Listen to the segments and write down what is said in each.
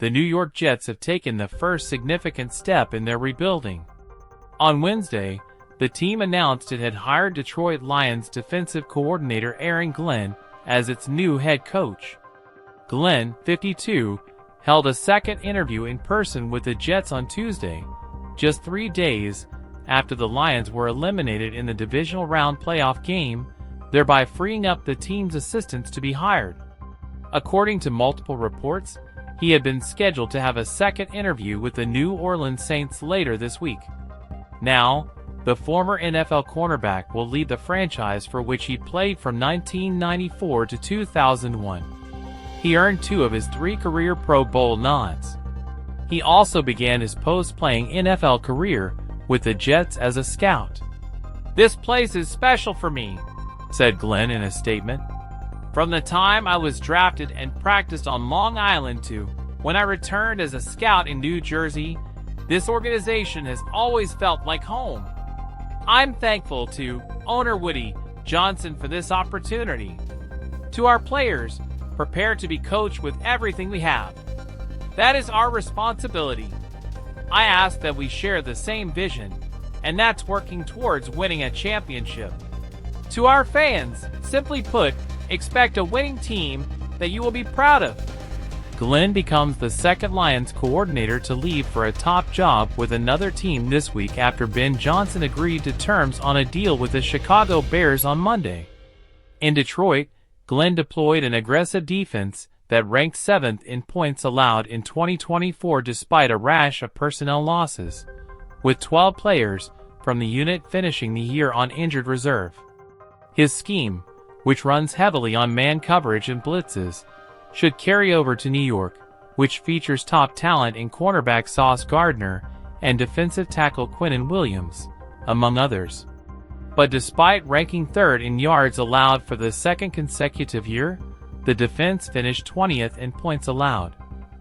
the New York Jets have taken the first significant step in their rebuilding. On Wednesday, the team announced it had hired Detroit Lions defensive coordinator Aaron Glenn as its new head coach. Glenn, 52, held a second interview in person with the Jets on Tuesday, just 3 days after the Lions were eliminated in the divisional round playoff game, thereby freeing up the team's assistants to be hired. According to multiple reports, he had been scheduled to have a second interview with the New Orleans Saints later this week. Now, the former NFL cornerback will lead the franchise for which he played from 1994 to 2001. He earned 2 of his 3 career Pro Bowl nods. He also began his post-playing NFL career with the Jets as a scout. "This place is special for me," said Glenn in a statement. "From the time I was drafted and practiced on Long Island to when I returned as a scout in New Jersey, this organization has always felt like home. I'm thankful to owner Woody Johnson for this opportunity. To our players, prepare to be coached with everything we have. That is our responsibility. I ask that we share the same vision, and that's working towards winning a championship. To our fans, simply put, expect a winning team that you will be proud of." Glenn becomes the second Lions coordinator to leave for a top job with another team this week after Ben Johnson agreed to terms on a deal with the Chicago Bears on Monday. In Detroit, Glenn deployed an aggressive defense that ranked 7th in points allowed in 2024 despite a rash of personnel losses, with 12 players from the unit finishing the year on injured reserve. His scheme, which runs heavily on man coverage and blitzes, should carry over to New York, which features top talent in cornerback Sauce Gardner and defensive tackle Quinnen Williams, among others. But despite ranking 3rd in yards allowed for the second consecutive year, the defense finished 20th in points allowed,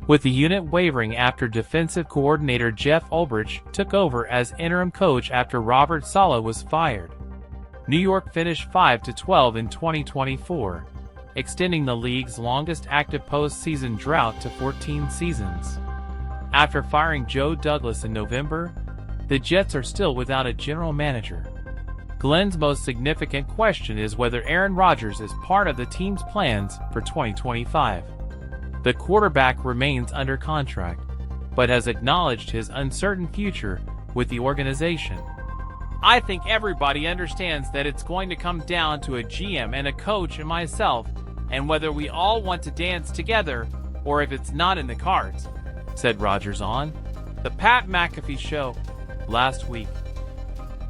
with the unit wavering after defensive coordinator Jeff Ulbrich took over as interim coach after Robert Saleh was fired. New York finished 5-12 in 2024, extending the league's longest active postseason drought to 14 seasons. After firing Joe Douglas in November, the Jets are still without a general manager. Glenn's most significant question is whether Aaron Rodgers is part of the team's plans for 2025. The quarterback remains under contract, but has acknowledged his uncertain future with the organization. "I think everybody understands that it's going to come down to a GM and a coach and myself, and whether we all want to dance together or if it's not in the cards," said Rodgers on The Pat McAfee Show last week.